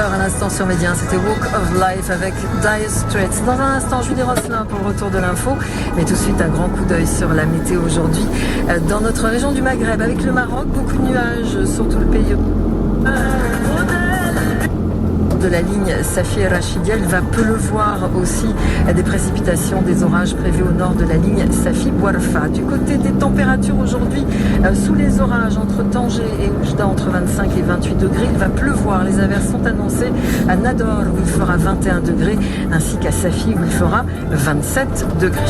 à l'instant sur Média, c'était Walk of Life avec Dire Straits. Dans un instant, Julie Rosselin pour le retour de l'info. Mais tout de suite, un grand coup d'œil sur la météo aujourd'hui. Dans notre région du Maghreb, avec le Maroc, beaucoup de nuages sur tout le pays. De la ligne Safi Rachidia, il va pleuvoir aussi, des précipitations, des orages prévus au nord de la ligne Safi Bouarfa. Du côté des températures aujourd'hui, sous les orages entre Tanger et Oujda entre 25 et 28 degrés, il va pleuvoir. Les averses sont annoncées à Nador où il fera 21 degrés ainsi qu'à Safi où il fera 27 degrés.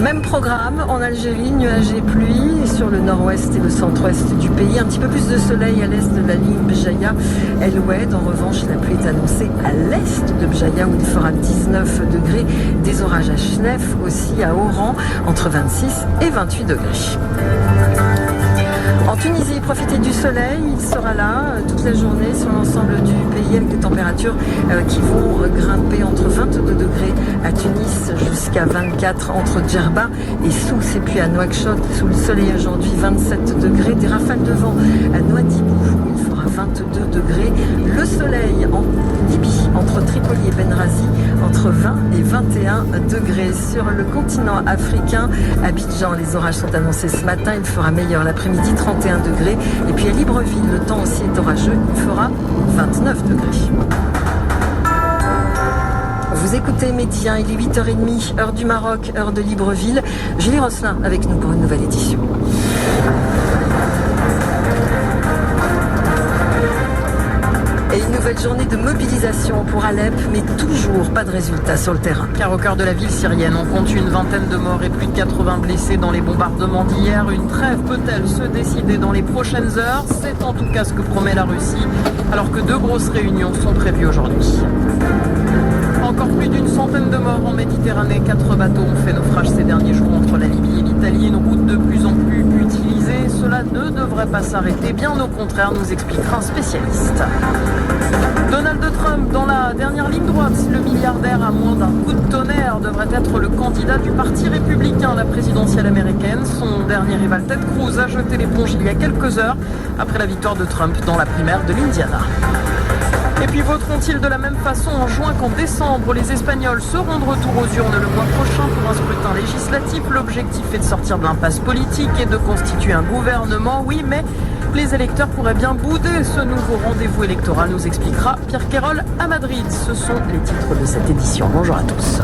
Même programme en Algérie, nuages et pluie sur le nord-ouest et le centre-ouest du pays. Un petit peu plus de soleil à l'est de la ligne Bjaïa El Oued. En revanche, la pluie est annoncée à l'est de Bjaïa où il fera 19 degrés. Des orages à Chnef, aussi à Oran, entre 26 et 28 degrés. En Tunisie, profitez du soleil, il sera là toute la journée sur l'ensemble du pays avec des températures qui vont grimper entre 22 degrés à Tunis jusqu'à 24 entre Djerba et Sousse. Et puis à Nouakchott, sous le soleil aujourd'hui, 27 degrés. Des rafales de vent à Nouadhibou, où il fera 22 degrés. Le soleil en Libye, entre Tripoli et Benghazi, entre 20 et 21 degrés. Sur le continent africain, Abidjan, les orages sont annoncés ce matin. Il fera meilleur l'après-midi, 31 degrés. Et puis à Libreville, le temps aussi est orageux. Il fera 29 degrés. Vous écoutez Média, il est 8h30, heure du Maroc, heure de Libreville. Julie Rosselin avec nous pour une nouvelle édition. Et une nouvelle journée de mobilisation pour Alep, mais toujours pas de résultat sur le terrain. Car au cœur de la ville syrienne, on compte une vingtaine de morts et plus de 80 blessés dans les bombardements d'hier. Une trêve peut-elle se décider dans les prochaines heures? C'est en tout cas ce que promet la Russie, alors que deux grosses réunions sont prévues aujourd'hui. Encore plus d'une centaine de morts en Méditerranée. 4 bateaux ont fait naufrage ces derniers jours entre la Libye et l'Italie. Une route de plus en plus utilisée. Cela ne devrait pas s'arrêter. Bien au contraire, nous expliquera un spécialiste. Donald Trump dans la dernière ligne droite. Le milliardaire à moins d'un coup de tonnerre devrait être le candidat du Parti républicain à la présidentielle américaine. Son dernier rival Ted Cruz a jeté l'éponge il y a quelques heures après la victoire de Trump dans la primaire de l'Indiana. Et puis voteront-ils de la même façon en juin qu'en décembre? Les Espagnols seront de retour aux urnes le mois prochain pour un scrutin législatif. L'objectif est de sortir de l'impasse politique et de constituer un gouvernement. Oui, mais les électeurs pourraient bien bouder ce nouveau rendez-vous électoral, nous expliquera Pierre Quérol à Madrid. Ce sont les titres de cette édition. Bonjour à tous.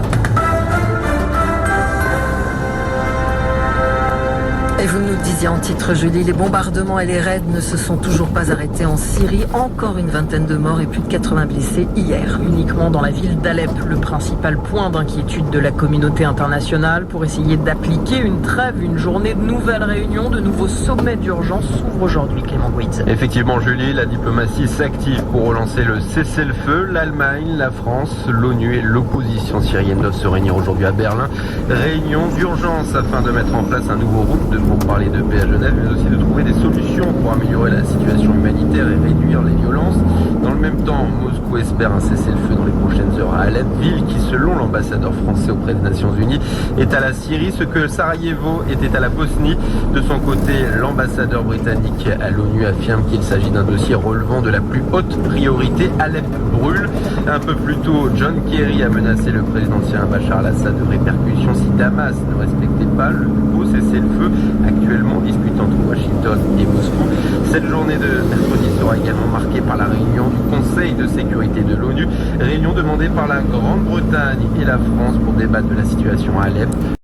Et vous nous disiez en titre, Julie, les bombardements et les raids ne se sont toujours pas arrêtés en Syrie. Encore une vingtaine de morts et plus de 80 blessés hier. Uniquement dans la ville d'Alep, le principal point d'inquiétude de la communauté internationale pour essayer d'appliquer une trêve, une journée de nouvelles réunions, de nouveaux sommets d'urgence s'ouvre aujourd'hui, Clément Guitz. Effectivement, Julie, la diplomatie s'active pour relancer le cessez-le-feu. L'Allemagne, la France, l'ONU et l'opposition syrienne doivent se réunir aujourd'hui à Berlin. Réunion d'urgence afin de mettre en place un nouveau route pour parler de paix à Genève, mais aussi de trouver des solutions pour améliorer la situation humanitaire et réduire les violences. Dans le même temps, Moscou espère un cessez-le-feu dans les prochaines heures à Alep, ville qui, selon l'ambassadeur français auprès des Nations Unies, est à la Syrie, ce que Sarajevo était à la Bosnie. De son côté, l'ambassadeur britannique à l'ONU affirme qu'il s'agit d'un dossier relevant de la plus haute priorité. Alep brûle. Un peu plus tôt, John Kerry a menacé le président syrien Bachar al-Assad de répercussions si Damas ne respectait pas le nouveau cessez-le-feu actuellement disputé entre Washington et Moscou. Cette journée de mercredi sera également marquée par la réunion du Conseil de sécurité de l'ONU, réunion demandée par la Grande-Bretagne et la France pour débattre de la situation à Alep.